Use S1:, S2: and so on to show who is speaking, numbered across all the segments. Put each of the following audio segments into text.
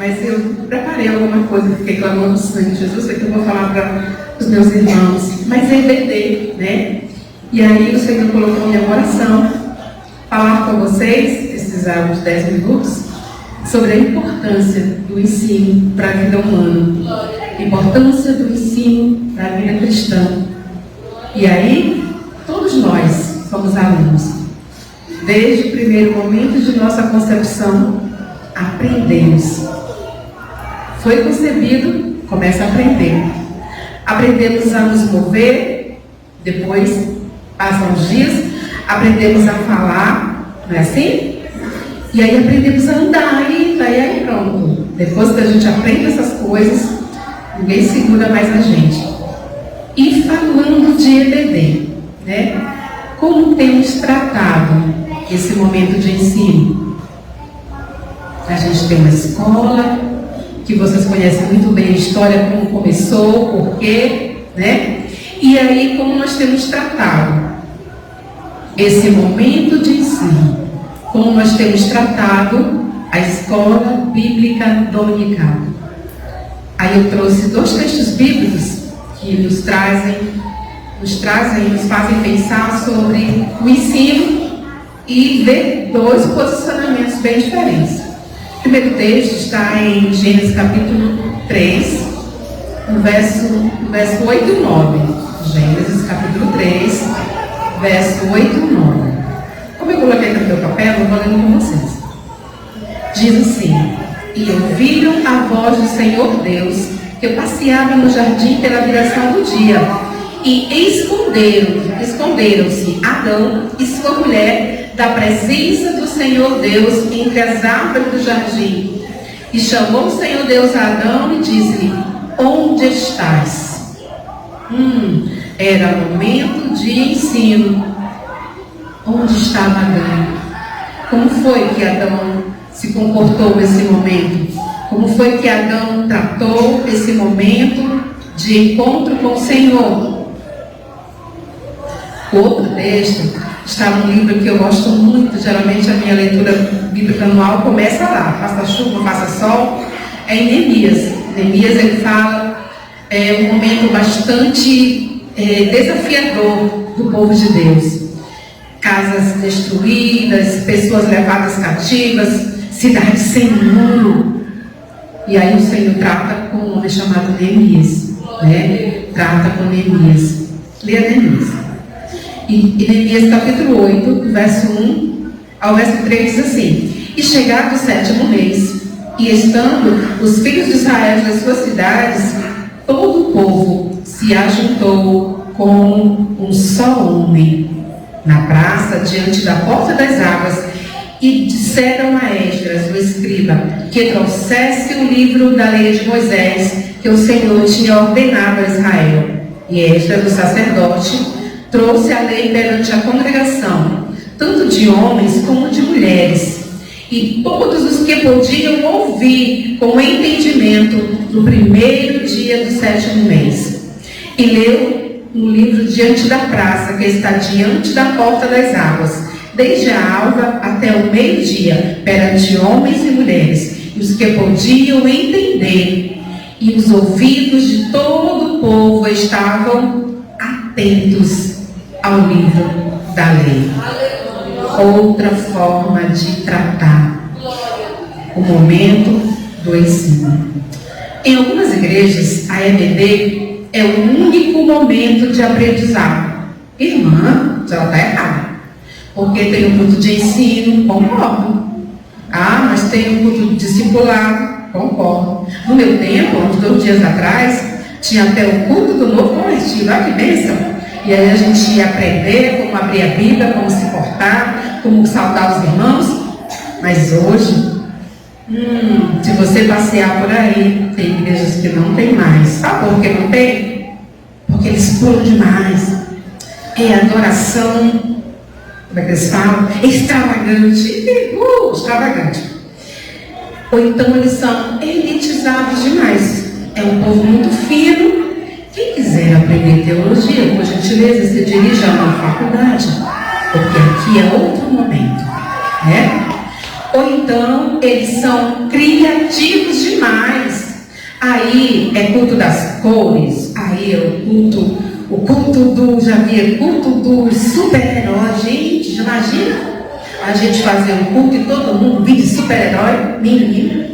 S1: mas eu preparei alguma coisa, fiquei clamando o sangue de Jesus, que eu vou falar para os meus irmãos. Mas é EBD, né? E aí o Senhor colocou no meu coração falar com vocês, esses 10 minutos, sobre a importância do ensino para a vida humana, a importância do ensino para a vida cristã. E aí, todos nós somos alunos. Desde o primeiro momento de nossa concepção, aprendemos. Foi concebido, começa a aprender. Aprendemos a nos mover, depois passam os dias, aprendemos a falar, não é assim? E aí aprendemos a andar, e aí pronto. Depois que a gente aprende essas coisas, ninguém segura mais a gente. E falando de EBD, né? Como temos tratado esse momento de ensino? A gente tem uma escola, que vocês conhecem muito bem a história, como começou, por quê, né? E aí, como nós temos tratado esse momento de ensino, como nós temos tratado a escola bíblica dominical. Aí eu trouxe 2 textos bíblicos que nos fazem pensar sobre o ensino e ver 2 posicionamentos bem diferentes. O primeiro texto está em Gênesis capítulo 3, no verso 8 e 9. Gênesis capítulo 3, verso 8 e 9. Como eu coloquei no meu papel, eu vou lendo com vocês. Diz assim: E ouviram a voz do Senhor Deus, que passeava no jardim pela viração do dia, e esconderam-se Adão e sua mulher da presença do Senhor Deus entre as árvores do jardim. E chamou o Senhor Deus a Adão e disse-lhe: Onde estás? Era momento de ensino. Onde estava Adão? Como foi que Adão se comportou nesse momento? Como foi que Adão tratou esse momento de encontro com o Senhor? O outro texto está num livro que eu gosto muito. Geralmente a minha leitura bíblica anual começa lá, faça chuva, faça sol. É em Neemias. Neemias, ele fala um momento bastante desafiador do povo de Deus. Casas destruídas, pessoas levadas cativas, cidades sem muro. E aí o Senhor trata com um homem chamado Neemias, né? Trata com Neemias. Leia Neemias. E Neemias capítulo 8, do verso 1 ao verso 3 diz assim: E chegado o 7º mês, e estando os filhos de Israel nas suas cidades, todo o povo se ajuntou com um só homem na praça, diante da porta das águas, e disseram a Esdras, o escriba, que trouxesse o livro da lei de Moisés, que o Senhor tinha ordenado a Israel. E Esdras, o sacerdote, trouxe a lei perante a congregação, tanto de homens como de mulheres, e todos os que podiam ouvir com entendimento no primeiro dia do 7º mês. E leu um livro diante da praça, que está diante da porta das águas, desde a alva até o meio-dia, perante homens e mulheres, e os que podiam entender, e os ouvidos de todo o povo estavam atentos ao livro da lei. Outra forma de tratar o momento do ensino. Em algumas igrejas, a EBD é o único momento de aprendizado. Irmã, ela está errada. Porque tem um culto de ensino, concordo. Ah, mas tem um culto de discipulado, concordo. No meu tempo, uns 2 dias atrás, tinha até o culto do novo convertido. Olha que bênção! E aí a gente ia aprender como abrir a Bíblia, como se portar, como saudar os irmãos. Mas hoje, se você passear por aí, tem igrejas que não tem mais. Sabe por que não tem? Porque eles pulam demais. É adoração, como é que eles falam? Extravagante. Extravagante. Ou então eles são elitizados demais. É um povo muito fino. Quem quiser aprender teologia, por gentileza, se dirija a uma faculdade, porque aqui é outro momento, né? Ou então eles são criativos demais. Aí é culto das cores, aí é o culto do, já vi, culto do super-herói. Gente, já imagina a gente fazer um culto e todo mundo vir de super-herói? Menina,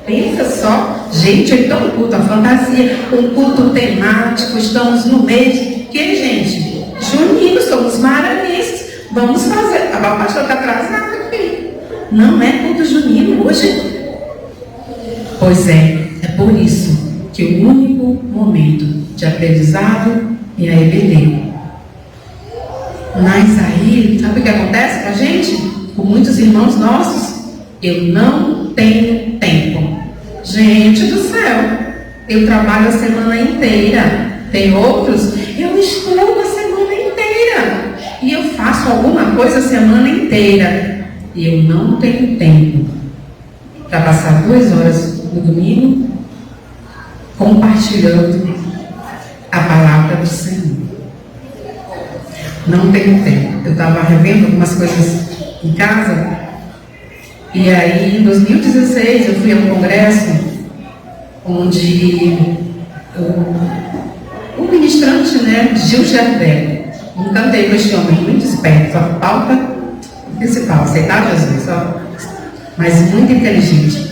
S1: pensa só. Gente, então um culto à fantasia, um culto temático, estamos no mês, que gente? Junino, somos maranhenses, vamos fazer. A pastora está atrasada aqui. Não é culto junino hoje? Pois é por isso que o único momento de aprendizado é a EBD. Mas aí, sabe o que acontece com a gente? Com muitos irmãos nossos, eu não tenho tempo. Gente do céu, eu trabalho a semana inteira. Tem outros, eu estudo a semana inteira. E eu faço alguma coisa a semana inteira. E eu não tenho tempo para passar 2 horas no domingo compartilhando a palavra do Senhor. Não tenho tempo. Eu estava revendo algumas coisas em casa. E aí, em 2016, eu fui a um congresso onde o ministrante, Gil Jardel, encantei com este homem muito esperto, a pauta principal, aceitar Jesus, mas muito inteligente.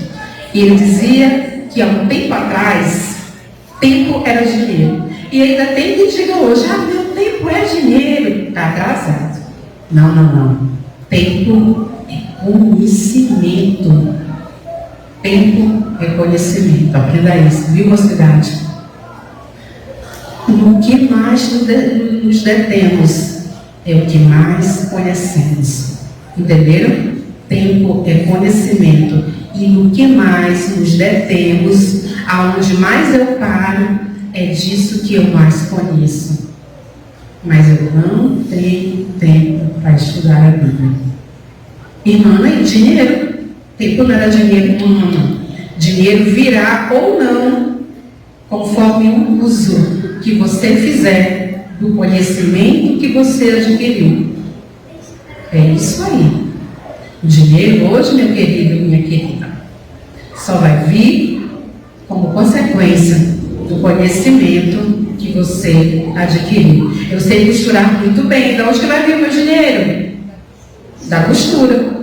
S1: E ele dizia que há um tempo atrás, tempo era dinheiro. E ainda tem que diga hoje, meu tempo é dinheiro. Está atrasado. Não. Tempo é conhecimento. Tempo é conhecimento. Aprenda isso, viu, mocidade? No que mais nos detemos é o que mais conhecemos. Entenderam? Tempo é conhecimento. E no que mais nos detemos, aonde mais eu paro, é disso que eu mais conheço. Mas eu não tenho tempo para estudar a Bíblia. Irmã, é dinheiro. Tempo não era dinheiro. Não. Dinheiro virá ou não, conforme o uso que você fizer do conhecimento que você adquiriu. É isso aí. O dinheiro hoje, meu querido e minha querida, só vai vir como consequência do conhecimento que você adquiriu. Eu sei costurar muito bem. De onde que vai vir o meu dinheiro? Da costura.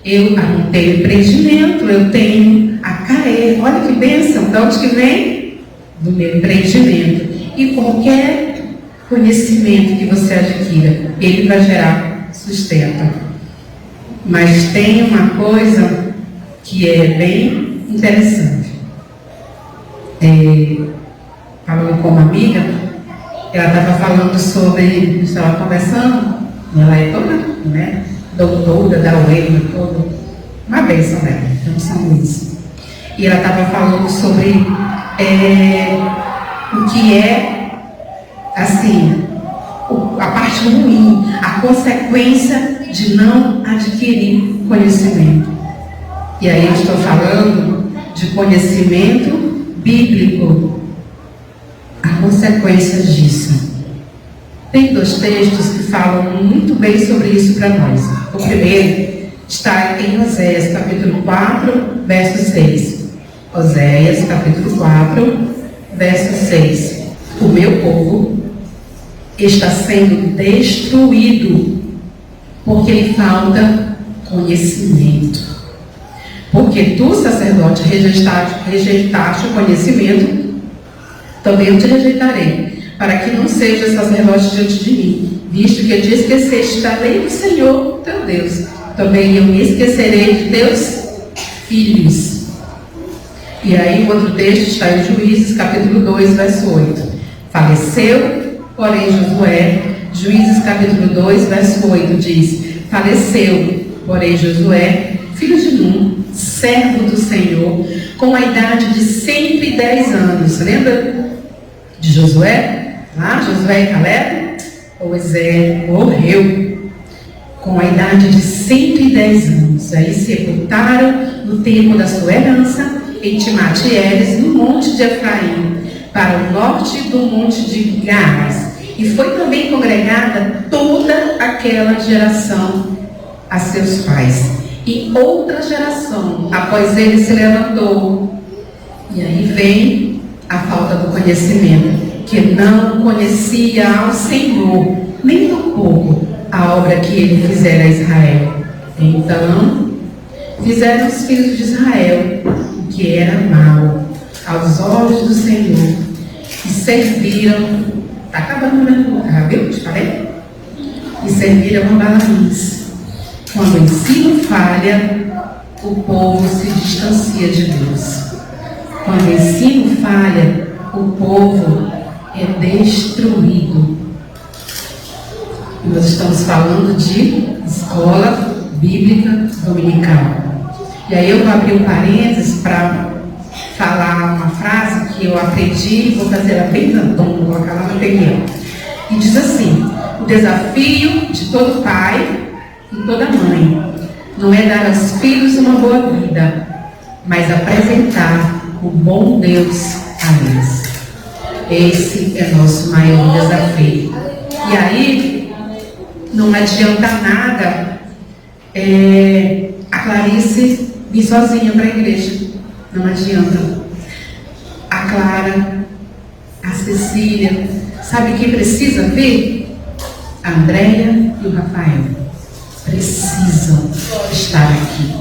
S1: Eu não tenho empreendimento, eu tenho a CAE. Olha que bênção. De onde que vem? Do meu empreendimento. E qualquer conhecimento que você adquira, ele vai gerar sustento. Mas tem uma coisa que é bem interessante. Falando com uma amiga, ela estava falando sobre, estava conversando, ela é toda, doutora da UEM, toda, uma bênção dela, então São Luís. E ela estava falando sobre o que é, assim, a parte ruim, a consequência de não adquirir conhecimento. E aí eu estou falando de conhecimento bíblico, a consequência disso. Tem 2 textos que falam muito bem sobre isso para nós. O primeiro está em Oséias, capítulo 4, verso 6. Oséias, capítulo 4, verso 6. O meu povo está sendo destruído porque lhe falta conhecimento. Porque tu, sacerdote, rejeitaste o conhecimento, também eu te rejeitarei, para que não sejas sacerdote diante de mim, visto que te esqueceste da lei do Senhor, teu Deus. Também eu me esquecerei de teus filhos. E aí o outro texto está em Juízes, capítulo 2, verso 8. Faleceu, porém, Josué. Juízes, capítulo 2, verso 8 diz: faleceu, porém, Josué, filho de Num, servo do Senhor, com a idade de 110 anos. Lembra de Josué? Josué e Caleb? Pois morreu com a idade de 110 anos. Aí sepultaram no tempo da sua herança em Timate-Heres, no monte de Efraim, para o norte do monte de Gás. E foi também congregada toda aquela geração a seus pais. E outra geração, após ele, se levantou. E aí vem a falta do conhecimento, que não conhecia ao Senhor, nem tampouco a obra que ele fizera a Israel. Então, fizeram os filhos de Israel o que era mal aos olhos do Senhor, e serviram, está acabando o meu lugar, viu? Te falei? E serviram a Balaíns. Quando o ensino falha, o povo se distancia de Deus. Quando o ensino falha, o povo é destruído. E nós estamos falando de escola bíblica dominical. E aí eu vou abrir um parênteses para falar uma frase que eu aprendi, vou fazer ela bem cantona, vou colocar lá no PQ. E diz assim: o desafio de todo pai e toda mãe não é dar aos filhos uma boa vida, mas apresentar o bom Deus a eles. Esse é nosso maior desafio. E aí, não adianta nada a Clarice vir sozinha para a igreja. Não adianta. A Clara, a Cecília, sabe quem precisa vir? A Andréia e o Rafael. Precisam estar aqui.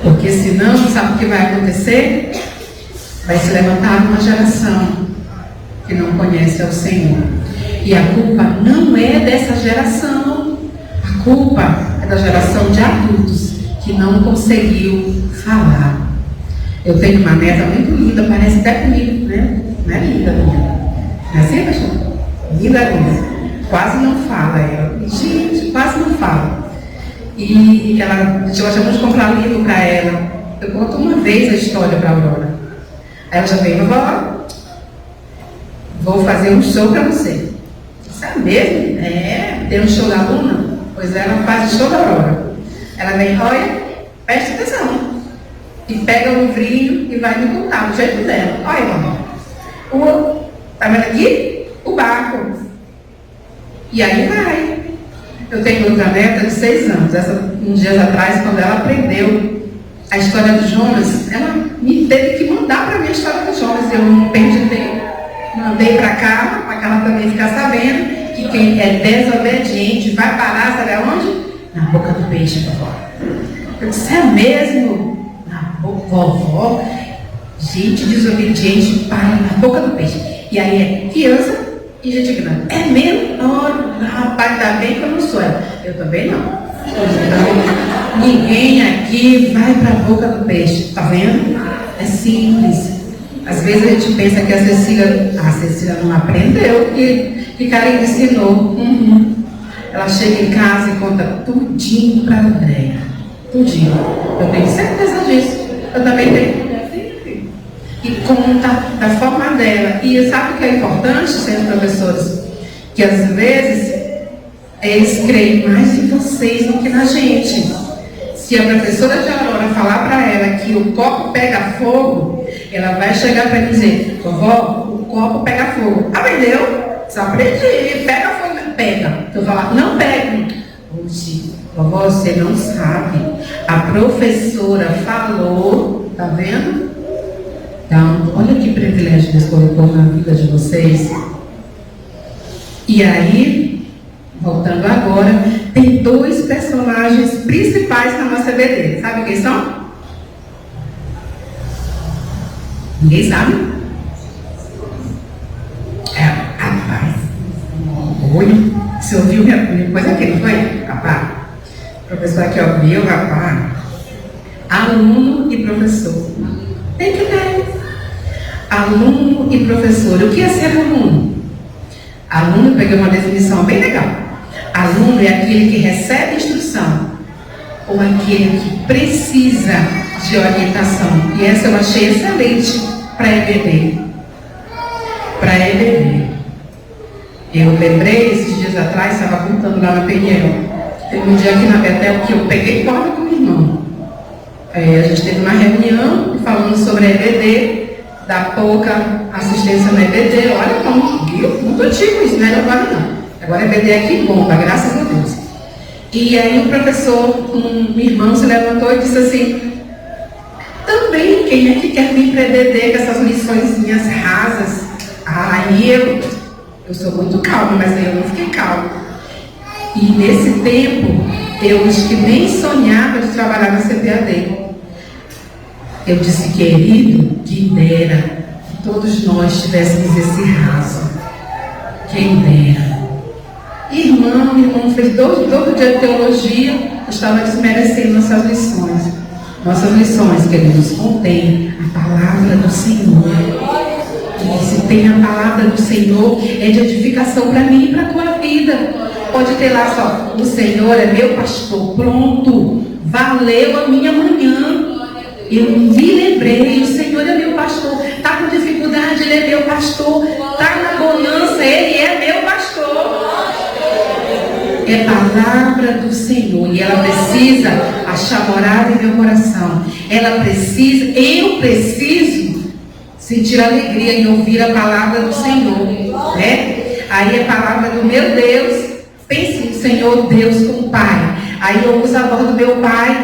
S1: Porque senão, sabe o que vai acontecer? Vai se levantar uma geração que não conhece ao Senhor. E a culpa não é dessa geração. A culpa é da geração de adultos que não conseguiu falar. Eu tenho uma neta muito linda, parece até comigo, né? Não é linda, minha. Não é assim, pastor? Linda, linda. Quase não fala ela. Gente, quase não fala. E ela chamou de comprar livro para ela. Eu conto uma vez a história para a Aurora. Aí ela já veio, vovó, vou fazer um show para você. Isso é mesmo? É, tem um show da aluna? Pois ela faz o show da Aurora. Ela vem, olha, preste atenção. E pega o livrinho e vai me contar do jeito dela. Olha, vovó, tá vendo aqui? O barco. E aí vai. Eu tenho outra neta de 6 anos. Uns dias atrás, quando ela aprendeu a história do Jonas, ela me teve que mandar para mim a história do Jonas. Eu não perdi tempo. Mandei para cá, para ela também ficar sabendo que quem é desobediente vai parar, sabe aonde? Na boca do peixe, vovó. Eu disse, é mesmo? Na boca, vovó. Gente desobediente para na boca do peixe. E aí é criança e gente grande. É mesmo? Oh, rapaz, tá bem que eu não sou ela. Eu também não. Ninguém aqui vai para a boca do peixe. Tá vendo? É simples. Às vezes a gente pensa que a Cecília não aprendeu, que Karen ensinou. Ela chega em casa e conta tudinho para a Andréia. Tudinho. Eu tenho certeza disso. Eu também tenho. E conta da forma dela. E sabe o que é importante, sendo professores? Que às vezes eles creem mais em vocês do que na gente. Se a professora de Aurora falar para ela que o copo pega fogo, ela vai chegar para dizer, vovó, o copo pega fogo. Aprendeu? Só aprendi. Pega fogo. Pega. Eu falar, não pega. Oxi, vovó, você não sabe. A professora falou, tá vendo? Então, olha que privilégio Deus colocou na vida de vocês. E aí, voltando agora, tem 2 personagens principais na nossa EBD. Sabe quem são? Ninguém sabe? Rapaz. Oi. Você ouviu minha coisa aqui, não foi? Rapaz. O professor aqui ouviu, rapaz. Aluno e professor. Tem que ter. Aluno e professor. O que é ser aluno? Aluno, eu peguei uma definição bem legal. Aluno é aquele que recebe instrução ou aquele que precisa de orientação. E essa eu achei excelente para EBD. Para EBD. Eu lembrei, esses dias atrás, estava contando lá na Pinheiro. Teve um dia aqui na Betel que eu peguei corda com o meu irmão. A gente teve uma reunião falando sobre a EBD, da pouca assistência na EBD. Olha como, viu? Muito antigo isso, não é agora não. Agora a EBD aqui bomba, graças a Deus. E aí o professor, um irmão, se levantou e disse assim: também, quem é que quer me empreender com essas liçõezinhas rasas? Aí eu sou muito calma, mas aí eu não fiquei calma. E nesse tempo, eu acho que nem sonhava de trabalhar na CPAD. Eu disse: querido, que dera que todos nós tivéssemos esse raso. Quem dera. Irmão fez todo dia de teologia, eu estava desmerecendo nossas lições. Nossas lições, queridos, contém a palavra do Senhor. E se tem a palavra do Senhor, é de edificação para mim e para a tua vida. Pode ter lá só: o Senhor é meu pastor. Pronto, valeu a minha manhã. Eu me lembrei, o Senhor é meu pastor. Está com dificuldade, Ele é meu pastor. Está na bonança, Ele é meu pastor. É palavra do Senhor. E ela precisa achar morada em meu coração. Eu preciso sentir alegria em ouvir a palavra do Senhor, né? Aí é palavra do meu Deus. Pense no Senhor Deus como Pai. Aí eu uso a voz do meu Pai.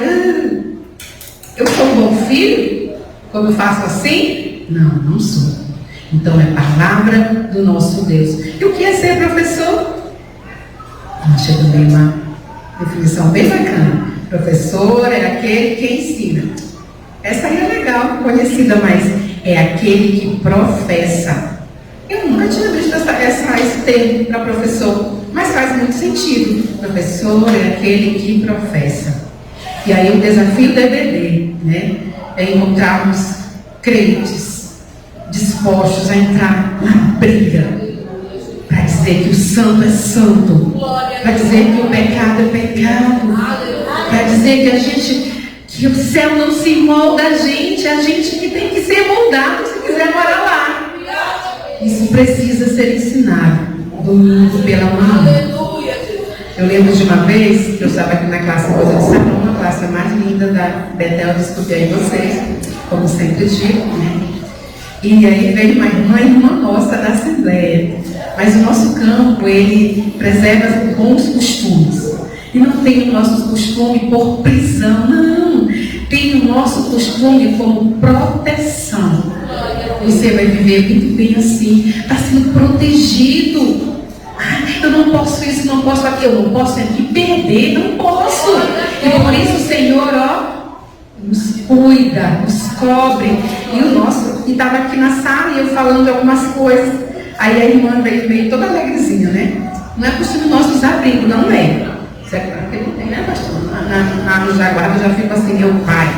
S1: Eu sou um bom filho? Como eu faço assim? Não sou. Então é palavra do nosso Deus. E o que é ser professor? Achei também uma definição bem bacana. Professor é aquele que ensina. Essa aí é legal, conhecida, mas é aquele que professa. Eu nunca tinha visto esse termo para professor, mas faz muito sentido. Professor é aquele que professa. E aí o desafio do EBD, né, é encontrarmos crentes dispostos a entrar na briga para dizer que o santo é santo, para dizer que o pecado é pecado, para dizer que o céu não se molda a gente que tem que ser moldado se quiser morar lá. Isso precisa ser ensinado domingo pela manhã. Eu lembro de uma vez que eu estava aqui na classe, depois eu disse: uma classe mais linda da Betel, desculpe aí vocês, como sempre digo, né? E aí veio uma irmã nossa da Assembleia. Mas o nosso campo, ele preserva os bons costumes. E não tem o nosso costume por prisão, não. Tem o nosso costume como proteção. Você vai viver muito bem assim, está sendo protegido. Eu não posso isso, não posso aquilo, eu não posso aqui perder, não posso. E por isso o Senhor, nos cuida, nos cobre. E estava aqui na sala e eu falando de algumas coisas. Aí a irmã veio toda alegrezinha, né? Não é costume nosso usar abrigo, não é. Certo? Porque não tem, né, pastor? No Jaguar eu já fico assim, meu pai.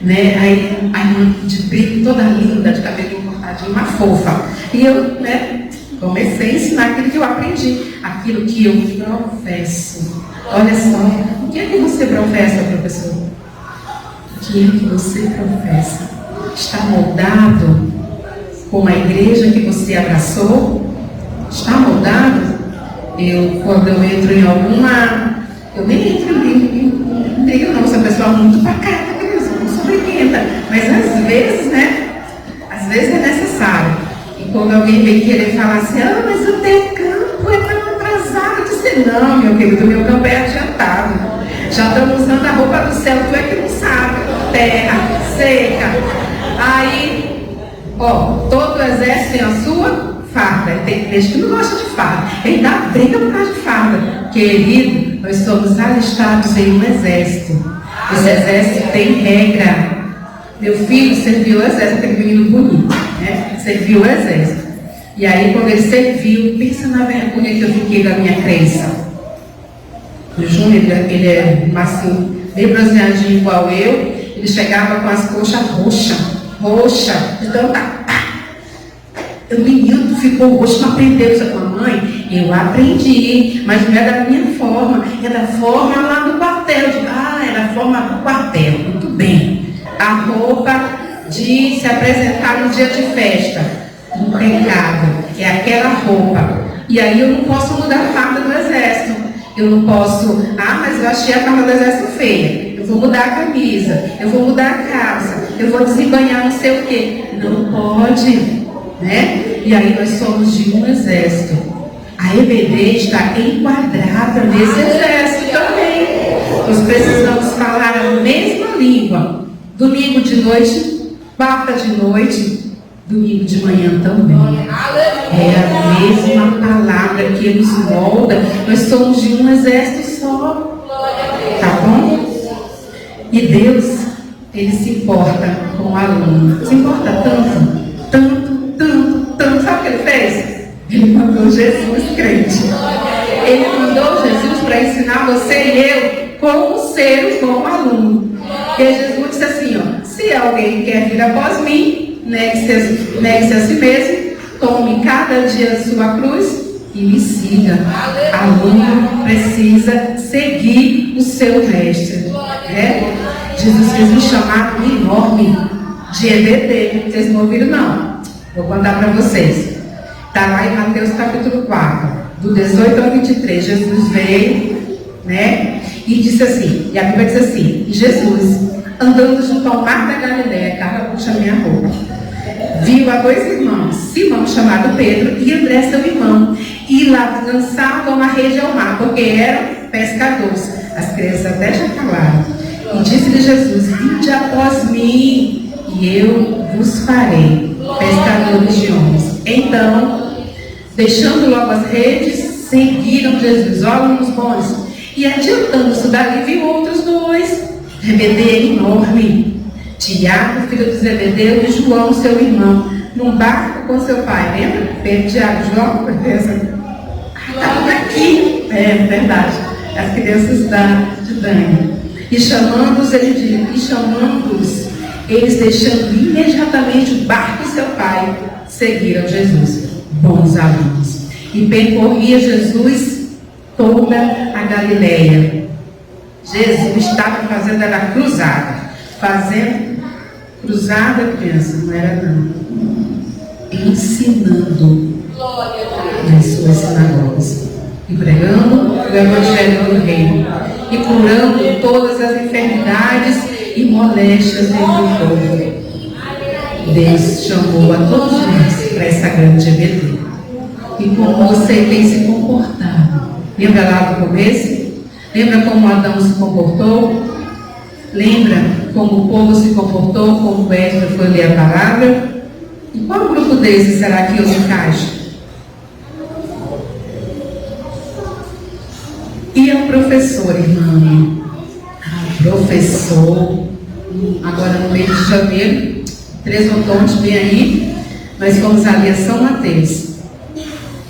S1: Né? Aí a irmã de brinco, toda linda, de cabelo cortadinho, uma fofa. E eu, né, comecei a ensinar aquilo que eu aprendi, aquilo que eu professo. Olha só, o que é que você professa, professor? O que é que você professa? Está moldado com a igreja que você abraçou? Está moldado? Quando eu entro em alguma... Eu nem entro em briga não, sou uma pessoa muito pacata, eu não sou briguenta. Mas às vezes, né? Às vezes é necessário. E quando alguém vem querer falar assim: mas o teu campo é tão atrasado. Eu disse: não, meu querido, o meu campo é adiantado. Já estamos usando a roupa do céu, tu é que não sabe. Terra, seca. Aí, todo exército tem a sua farda. Tem gente que não gosta de farda. Ele dá briga por causa de farda. Querido, nós somos alistados em um exército. Esse exército tem regra. Meu filho serviu o exército, aquele menino bonito, né? Serviu o exército. E aí, quando ele serviu, pensa na vergonha que eu fiquei da minha crença. O Júnior, ele é macio, bem bronzeadinho igual eu. Ele chegava com as coxas roxas, de tanta... O menino ficou roxo, não aprendeu. Disse: mamãe, eu aprendi, mas não é da minha forma, é da forma lá do quartel. Eu digo: é da forma do quartel, muito bem. A roupa de se apresentar no dia de festa, impecável, é aquela roupa. E aí eu não posso mudar a farda do exército. Eu não posso, mas eu achei a farda do exército feia. Eu vou mudar a camisa, eu vou mudar a calça, eu vou desembanhar não sei o quê. Não pode. Né? E aí nós somos de um exército. A EBD está enquadrada nesse exército também. Domingo de noite, quarta de noite, domingo de manhã também. É a mesma palavra que nos molda. Nós somos de um exército só. Tá bom? E Deus, Ele se importa com o aluno. Se importa tanto, tanto, tanto, tanto. Sabe o que Ele fez? Ele mandou Jesus crente. Ele mandou Jesus para ensinar você e eu como ser um bom aluno. E Jesus disse assim, ó, se alguém quer vir após mim, negue-se a si mesmo, tome cada dia a sua cruz e me siga. Aluno precisa seguir o seu mestre. Né? Jesus fez um chamado enorme de EBD. Vocês não ouviram, não? Vou contar para vocês. Está lá em Mateus capítulo 4, do 18 ao 23. Jesus veio, né? E disse assim, e a Bíblia diz assim, e Jesus, andando junto ao mar da Galileia, cara, puxa minha roupa, viu a dois irmãos, Simão, chamado Pedro, e André, seu irmão, e lá lançavam uma rede ao mar, porque eram pescadores. As crianças até já falaram. E disse-lhe Jesus, vinde após mim, e eu vos farei pescadores de homens. Então, deixando logo as redes, seguiram Jesus. Olha os bons. E adiantando-se dali, viu outros dois, Zebedeu enorme, Tiago, filho de Zebedeu, e João, seu irmão, num barco com seu pai. Lembra? Pedro, Tiago, João, estavam aqui. É verdade. As crianças de Dani. E chamando-os, eles deixando imediatamente o barco e seu pai, seguiram Jesus. Bons alunos. E percorria Jesus toda a Galileia. Jesus estava fazendo a cruzada. Cruzada, criança, não era não. Ensinando nas suas sinagogas. E pregando o Evangelho do Reino. E curando todas as enfermidades e moléstias dentro do povo. Deus chamou a todos nós para essa grande EBD. E como você tem se comportado? Lembra lá do começo? Lembra como Adão se comportou? Lembra como o povo se comportou? Como o Ezra foi ler a palavra? E qual grupo desses será que eu me encaixo? E o professor, irmã? Professor. Agora no mês de janeiro, 3 outonos, vem aí, nós fomos ali a São Mateus.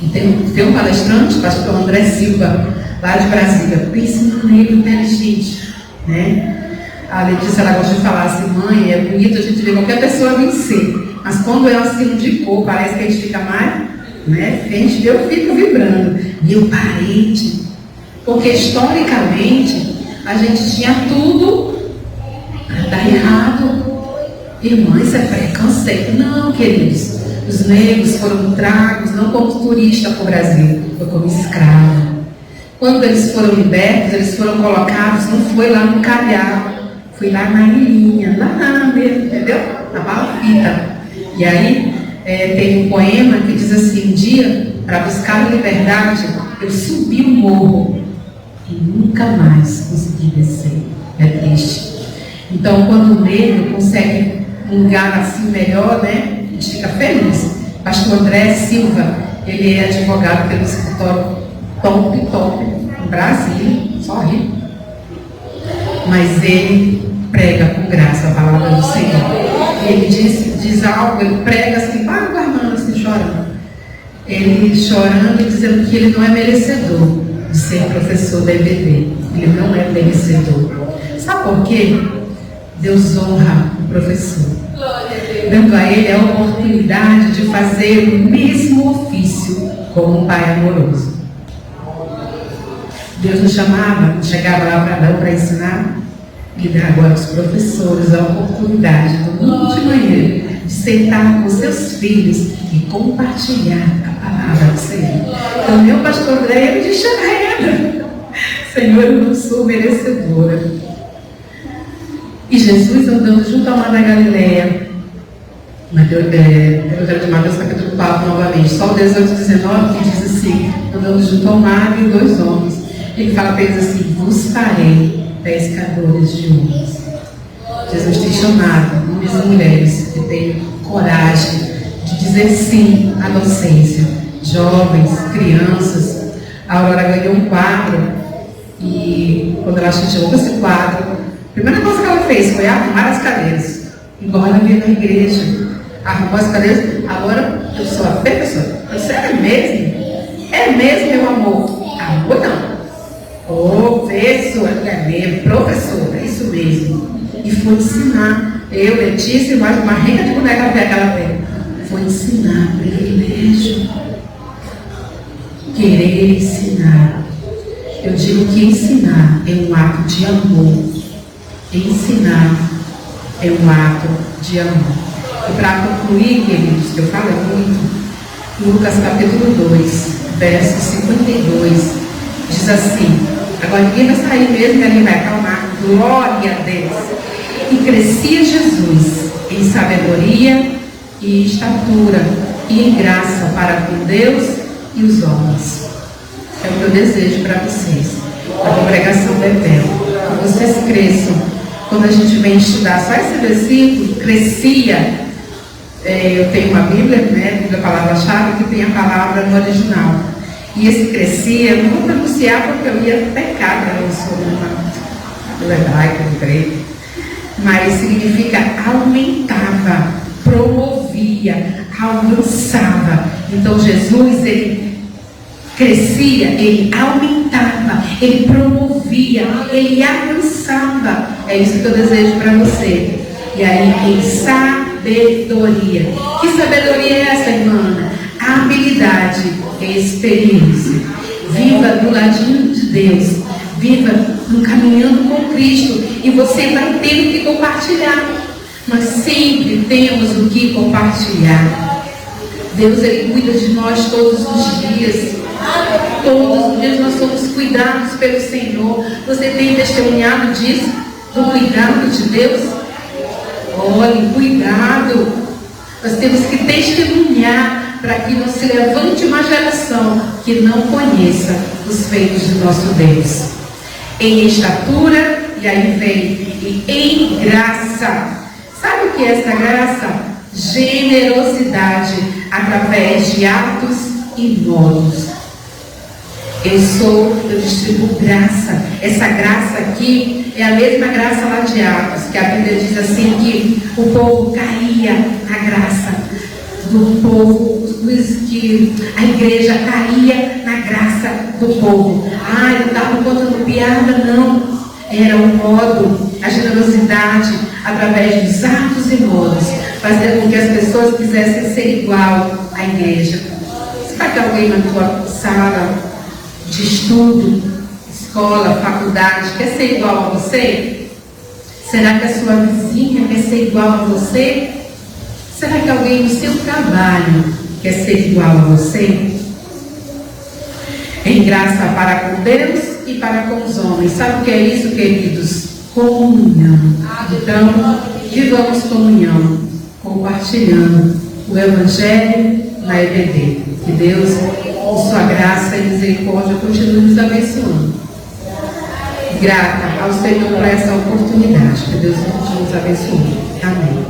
S1: E tem um palestrante, o pastor André Silva, lá de Brasília. Pense num negro inteligente, né? A Letícia, ela gosta de falar assim, mãe, é bonito a gente ver qualquer pessoa vencer, mas quando é assim de cor, parece que a gente fica mais, né? Eu fico vibrando. Meu parente. Porque historicamente, a gente tinha tudo para dar errado. Irmã, isso é preconceito. Não, queridos. Os negros foram tragos, não como turista para o Brasil, foi como escravo. Quando eles foram libertos, eles foram colocados, não foi lá no Calhau, foi lá na ilhinha, lá mesmo, entendeu? Na Palafita. E aí, tem um poema que diz assim, um dia, para buscar a liberdade, eu subi o morro e nunca mais consegui descer. É triste. Então, quando o negro consegue um lugar assim melhor, né? A gente fica feliz. Pastor André Silva, ele é advogado pelo escritório top em Brasília, só rico. Mas ele prega com graça a palavra do Senhor. Ele diz algo, ele prega assim, para o irmão assim, chorando. Ele chorando e dizendo que ele não é merecedor de ser professor da EBD. Ele não é merecedor. Sabe por quê? Deus honra o professor, dando a ele a oportunidade de fazer o mesmo ofício como um pai amoroso. Deus nos chamava, chegava lá para Adão para ensinar, e dá agora aos professores a oportunidade, no mundo de manhã, de sentar com seus filhos e compartilhar a palavra do Senhor. Então, meu pastor André, ele diz, Senhor, eu não sou merecedora. E Jesus andando junto ao mar da Galileia, Evangelho de Mateus capítulo 4 novamente, só o 18 e 19 que diz assim, andando junto ao mar e 2 homens. Ele fala para eles assim, vos farei pescadores de homens. Jesus tem chamado homens e mulheres que têm coragem de dizer sim à docência. Jovens, crianças. A Aurora ganhou um quadro e quando ela chegou com esse quadro, a primeira coisa que ela fez foi arrumar as cadeiras. Igual ela veio na igreja, arrumou as cadeiras. Agora eu sou a professora. Você é mesmo? É mesmo, meu amor? Amor não. Professora, é mesmo, professora, é isso mesmo. E foi ensinar. Eu, Letícia, mais uma renca de boneca até que ela tem. Foi ensinar, privilégio. Querer ensinar. Eu digo que ensinar é um ato de amor. Ensinar é um ato de amor. E para concluir, queridos, que eu falo muito, Lucas capítulo 2, verso 52, diz assim: agora ninguém vai sair mesmo, ele vai acalmar. Glória a Deus. E crescia Jesus em sabedoria e estatura e em graça para com Deus e os homens. É o que eu desejo para vocês, a congregação Betel, que vocês cresçam. Quando a gente vem estudar só esse versículo, crescia. Eu tenho uma Bíblia, né, Bíblia Palavra-Chave, que tem a palavra no original. E esse crescia, eu não vou pronunciar porque eu ia pecar, né? Eu sou uma hebraica, do grego. Mas significa aumentava, promovia, alcançava. Então Jesus, ele crescia, ele aumentava, ele promovia, ele alcançava. É isso que eu desejo para você. E aí, em sabedoria. Que sabedoria é essa, irmã? Habilidade e experiência. Viva do ladinho de Deus. Viva caminhando com Cristo. E você vai ter o que compartilhar. Nós sempre temos o que compartilhar. Deus, ele cuida de nós todos os dias. Todos os dias nós somos cuidados pelo Senhor. Você tem testemunhado disso? Do cuidado de Deus? Olhe, cuidado. Nós temos que testemunhar para que não se levante uma geração que não conheça os feitos de nosso Deus. Em estatura, e aí vem, e em graça. Sabe o que é essa graça? Generosidade através de atos e modos. Eu distribuo graça. Essa graça aqui é a mesma graça lá de Atos, que a Bíblia diz assim que o povo caía na graça do povo, que a igreja caía na graça do povo. Não estava contando piada, não. Era o modo, a generosidade através dos atos e modos, fazendo com que as pessoas quisessem ser igual à igreja. Será que alguém na tua sala de estudo, escola, faculdade, quer ser igual a você? Será que a sua vizinha quer ser igual a você? Será que alguém no seu trabalho quer ser igual a você? Em graça para com Deus e para com os homens. Sabe o que é isso, queridos? Comunhão. Então, vivamos comunhão, compartilhando o Evangelho na EBD. Que Deus, com sua graça e misericórdia, continue nos abençoando. Grata ao Senhor por essa oportunidade. Que Deus continue nos abençoando. Amém.